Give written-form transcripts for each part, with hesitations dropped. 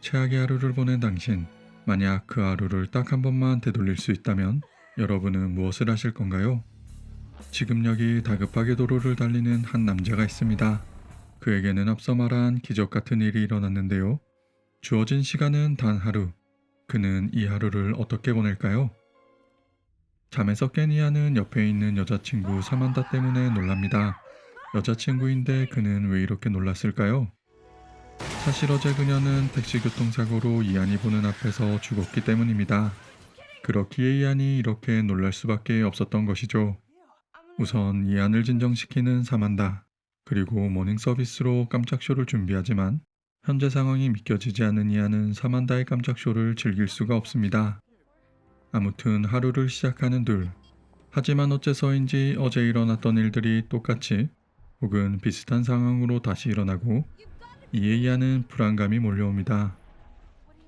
최악의 하루를 보낸 당신, 만약 그 하루를 딱 한 번만 되돌릴 수 있다면 여러분은 무엇을 하실 건가요? 지금 여기 다급하게 도로를 달리는 한 남자가 있습니다. 그에게는 앞서 말한 기적 같은 일이 일어났는데요. 주어진 시간은 단 하루. 그는 이 하루를 어떻게 보낼까요? 잠에서 깬 이하는 옆에 있는 여자친구 사만다 때문에 놀랍니다. 여자친구인데 그는 왜 이렇게 놀랐을까요? 사실 어제 그녀는 택시 교통사고로 이안이 보는 앞에서 죽었기 때문입니다. 그렇기에 이안이 이렇게 놀랄 수밖에 없었던 것이죠. 우선 이안을 진정시키는 사만다. 그리고 모닝 서비스로 깜짝쇼를 준비하지만 현재 상황이 믿겨지지 않는 이안은 사만다의 깜짝쇼를 즐길 수가 없습니다. 아무튼 하루를 시작하는 둘. 하지만 어째서인지 어제 일어났던 일들이 똑같이 혹은 비슷한 상황으로 다시 일어나고 이에 이안은 불안감이 몰려옵니다.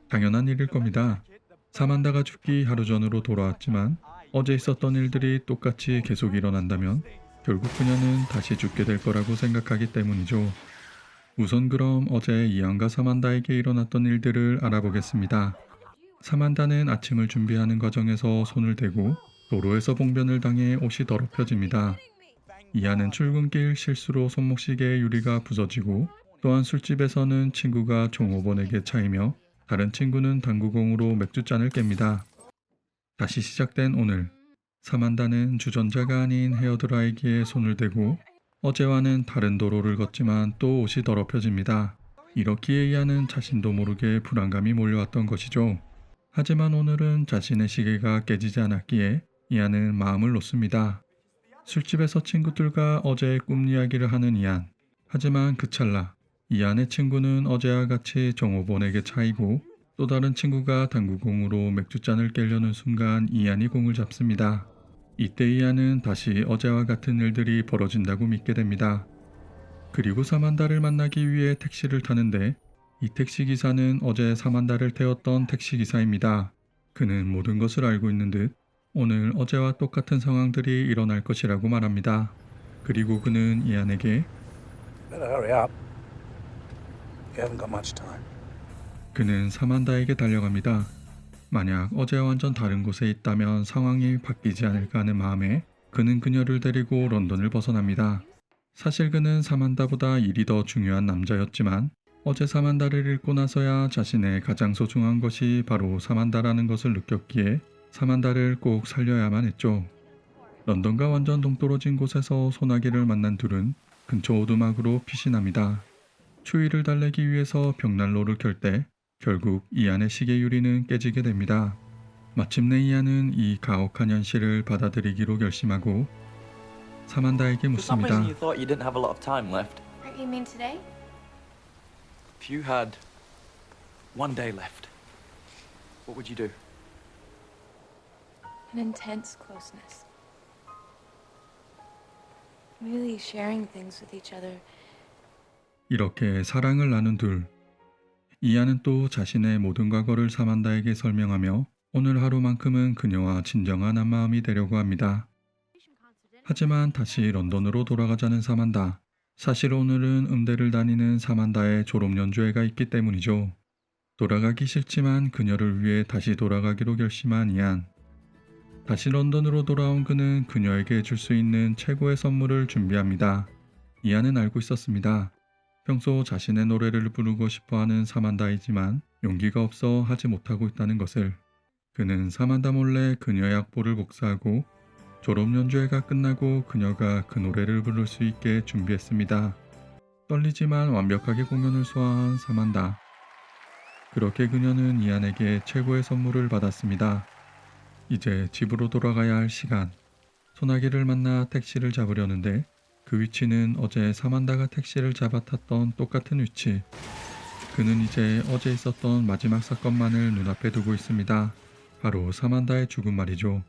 당연한 일일 겁니다. 사만다가 죽기 하루 전으로 돌아왔지만 어제 있었던 일들이 똑같이 계속 일어난다면 결국 그녀는 다시 죽게 될 거라고 생각하기 때문이죠. 우선 그럼 어제 이안과 사만다에게 일어났던 일들을 알아보겠습니다. 사만다는 아침을 준비하는 과정에서 손을 대고 도로에서 봉변을 당해 옷이 더럽혀집니다. 이안은 출근길 실수로 손목시계의 유리가 부서지고 또한 술집에서는 친구가 종업원에게 차이며 다른 친구는 당구공으로 맥주잔을 깹니다. 다시 시작된 오늘, 사만다는 주전자가 아닌 헤어드라이기에 손을 대고 어제와는 다른 도로를 걷지만 또 옷이 더럽혀집니다. 이렇기에 이안은 자신도 모르게 불안감이 몰려왔던 것이죠. 하지만 오늘은 자신의 시계가 깨지지 않았기에 이안은 마음을 놓습니다. 술집에서 친구들과 어제의 꿈 이야기를 하는 이안. 하지만 그 찰나 이안의 친구는 어제와 같이 정호본에게 차이고 또 다른 친구가 당구공으로 맥주잔을 깨려는 순간 이안이 공을 잡습니다. 이때 이안은 다시 어제와 같은 일들이 벌어진다고 믿게 됩니다. 그리고 사만다를 만나기 위해 택시를 타는데 이 택시기사는 어제 사만다를 태웠던 택시기사입니다. 그는 모든 것을 알고 있는 듯 오늘 어제와 똑같은 상황들이 일어날 것이라고 말합니다. 그리고 그는 이안에게 Better hurry up. You haven't got much time. 그는 사만다에게 달려갑니다. 만약 어제와 완전 다른 곳에 있다면 상황이 바뀌지 않을까 하는 마음에 그는 그녀를 데리고 런던을 벗어납니다. 사실 그는 사만다보다 일이 더 중요한 남자였지만 어제 사만다를 잃고 나서야 자신의 가장 소중한 것이 바로 사만다라는 것을 느꼈기에 사만다를 꼭 살려야만 했죠. 런던과 완전 동떨어진 곳에서 소나기를 만난 둘은 근처 오두막으로 피신합니다. 추위를 달래기 위해서 벽난로를 켤 때 결국 이안의 시계 유리는 깨지게 됩니다. 마침내 이안은 이 가혹한 현실을 받아들이기로 결심하고 사만다에게 For some reason 묻습니다. you thought you didn't have a lot of time left. You mean today? If you had one day left, what would you do? An intense closeness. Really sharing things with each other. 이렇게 사랑을 나눈 둘. 이안은 또 자신의 모든 과거를 사만다에게 설명하며 오늘 하루만큼은 그녀와 진정한 한마음이 되려고 합니다. 하지만 다시 런던으로 돌아가자는 사만다. 사실 오늘은 음대를 다니는 사만다의 졸업 연주회가 있기 때문이죠. 돌아가기 싫지만 그녀를 위해 다시 돌아가기로 결심한 이안. 다시 런던으로 돌아온 그는 그녀에게 줄 수 있는 최고의 선물을 준비합니다. 이안은 알고 있었습니다. 평소 자신의 노래를 부르고 싶어하는 사만다이지만 용기가 없어 하지 못하고 있다는 것을. 그는 사만다 몰래 그녀의 악보를 복사하고 졸업 연주회가 끝나고 그녀가 그 노래를 부를 수 있게 준비했습니다. 떨리지만 완벽하게 공연을 소화한 사만다. 그렇게 그녀는 이안에게 최고의 선물을 받았습니다. 이제 집으로 돌아가야 할 시간. 소나기를 만나 택시를 잡으려는데 그 위치는 어제 사만다가 택시를 잡아 탔던 똑같은 위치. 그는 이제 어제 있었던 마지막 사건만을 눈앞에 두고 있습니다. 바로 사만다의 죽음 말이죠.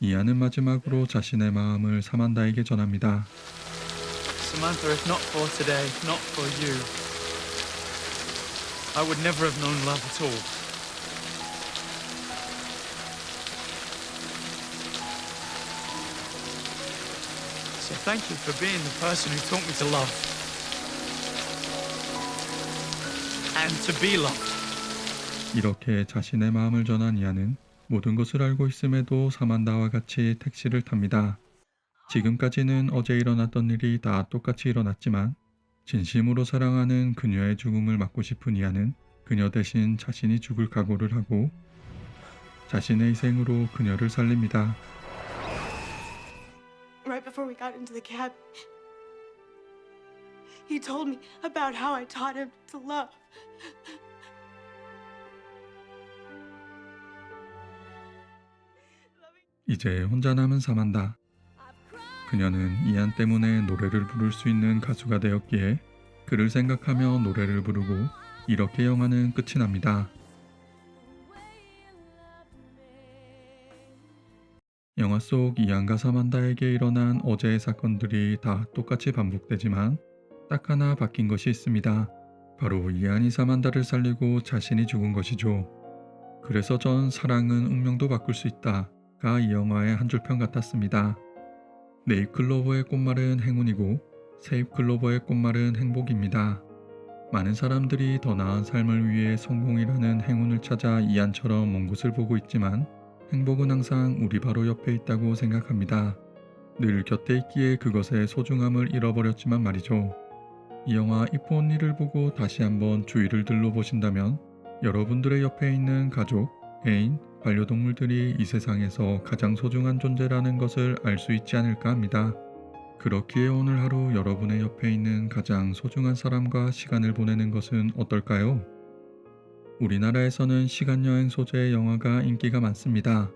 이안은 마지막으로 자신의 마음을 사만다에게 전합니다. Samantha, if not for today, not for you, I would never have known love at all. So thank you for being the person who taught me to love. And to be loved. 이렇게 자신의 마음을 전한 이안은 모든 것을 알고 있음에도 사만다와 같이 택시를 탑니다. 지금까지는 어제 일어났던 일이 다 똑같이 일어났지만 진심으로 사랑하는 그녀의 죽음을 막고 싶은 이안은 그녀 대신 자신이 죽을 각오를 하고 자신의 희생으로 그녀를 살립니다. Right before we got into the cab, he told me about how I taught him to love. 이제 혼자 남은 사만다. 그녀는 이안 때문에 노래를 부를 수 있는 가수가 되었기에 그를 생각하며 노래를 부르고 이렇게 영화는 끝이 납니다. 영화 속 이안과 사만다에게 일어난 어제의 사건들이 다 똑같이 반복되지만 딱 하나 바뀐 것이 있습니다. 바로 이안이 사만다를 살리고 자신이 죽은 것이죠. 그래서 전 사랑은 운명도 바꿀 수 있다가 이 영화의 한 줄평 같았습니다. 네잎클로버의 꽃말은 행운이고 세잎클로버의 꽃말은 행복입니다. 많은 사람들이 더 나은 삶을 위해 성공이라는 행운을 찾아 이안처럼 먼 곳을 보고 있지만 행복은 항상 우리 바로 옆에 있다고 생각합니다. 늘 곁에 있기에 그것의 소중함을 잃어버렸지만 말이죠. 이 영화 If Only를 보고 다시 한번 주위를 둘러보신다면 여러분들의 옆에 있는 가족, 애인, 반려동물들이 이 세상에서 가장 소중한 존재라는 것을 알 수 있지 않을까 합니다. 그렇기에 오늘 하루 여러분의 옆에 있는 가장 소중한 사람과 시간을 보내는 것은 어떨까요? 우리나라에서는 시간여행 소재의 영화가 인기가 많습니다.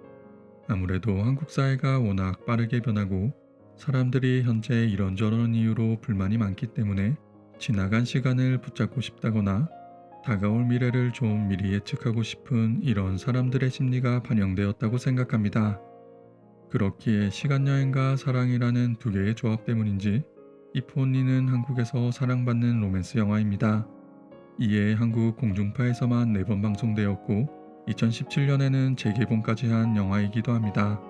아무래도 한국 사회가 워낙 빠르게 변하고 사람들이 현재 이런저런 이유로 불만이 많기 때문에 지나간 시간을 붙잡고 싶다거나 다가올 미래를 좀 미리 예측하고 싶은 이런 사람들의 심리가 반영되었다고 생각합니다. 그렇기에 시간여행과 사랑이라는 두 개의 조합 때문인지 If Only는 한국에서 사랑받는 로맨스 영화입니다. 이에 한국 공중파에서만 4번 방송되었고 2017년에는 재개봉까지 한 영화이기도 합니다.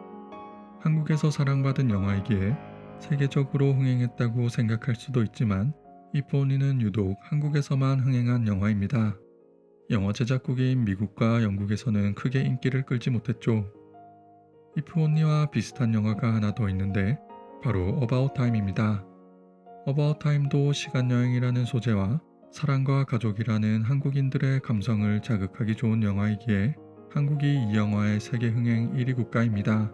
한국에서 사랑받은 영화이기에 세계적으로 흥행했다고 생각할 수도 있지만 If Only는 유독 한국에서만 흥행한 영화입니다. 영화 제작국인 미국과 영국에서는 크게 인기를 끌지 못했죠. If Only와 비슷한 영화가 하나 더 있는데 바로 About Time입니다. About Time도 시간여행이라는 소재와 사랑과 가족이라는 한국인들의 감성을 자극하기 좋은 영화이기에 한국이 이 영화의 세계 흥행 1위 국가입니다.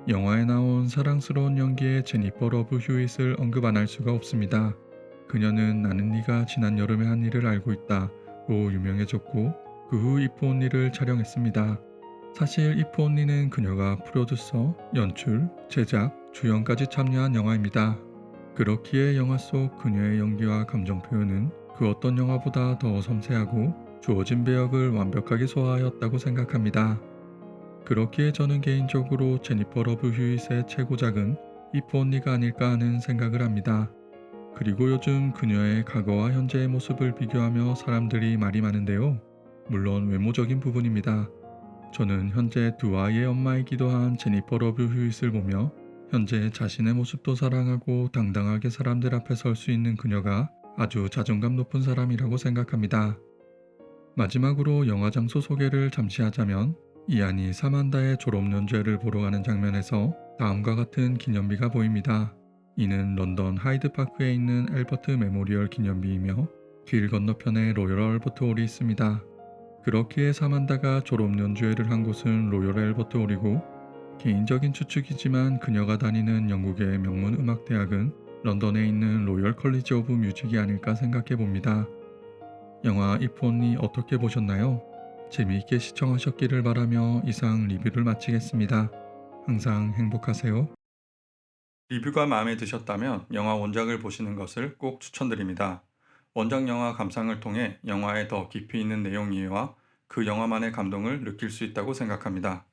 영화에 나온 사랑스러운 연기의 제니퍼 러브 휴잇을 언급 안 할 수가 없습니다. 그녀는 나는 네가 지난 여름에 한 일을 알고 있다로 유명해졌고 그 후 If Only를 촬영했습니다. 사실 If Only는 그녀가 프로듀서, 연출, 제작, 주연까지 참여한 영화입니다. 그렇기에 영화 속 그녀의 연기와 감정 표현은 그 어떤 영화보다 더 섬세하고 주어진 배역을 완벽하게 소화하였다고 생각합니다. 그렇기에 저는 개인적으로 제니퍼 러브 휴잇의 최고작은 If Only가 아닐까 하는 생각을 합니다. 그리고 요즘 그녀의 과거와 현재의 모습을 비교하며 사람들이 말이 많은데요. 물론 외모적인 부분입니다. 저는 현재 두 아이의 엄마이기도 한 제니퍼 러브 휴잇을 보며 현재 자신의 모습도 사랑하고 당당하게 사람들 앞에 설 수 있는 그녀가 아주 자존감 높은 사람이라고 생각합니다. 마지막으로 영화 장소 소개를 잠시 하자면 이안이 사만다의 졸업연주회를 보러 가는 장면에서 다음과 같은 기념비가 보입니다. 이는 런던 하이드파크에 있는 엘버트 메모리얼 기념비이며 길 건너편에 로열 엘버트 홀이 있습니다. 그렇기에 사만다가 졸업연주회를 한 곳은 로열 엘버트 홀이고 개인적인 추측이지만 그녀가 다니는 영국의 명문 음악대학은 런던에 있는 로열 컬리지 오브 뮤직이 아닐까 생각해 봅니다. 영화 If Only 어떻게 보셨나요? 재미있게 시청하셨기를 바라며 이상 리뷰를 마치겠습니다. 항상 행복하세요. 리뷰가 마음에 드셨다면 영화 원작을 보시는 것을 꼭 추천드립니다. 원작 영화 감상을 통해 영화의 더 깊이 있는 내용 이해와 그 영화만의 감동을 느낄 수 있다고 생각합니다.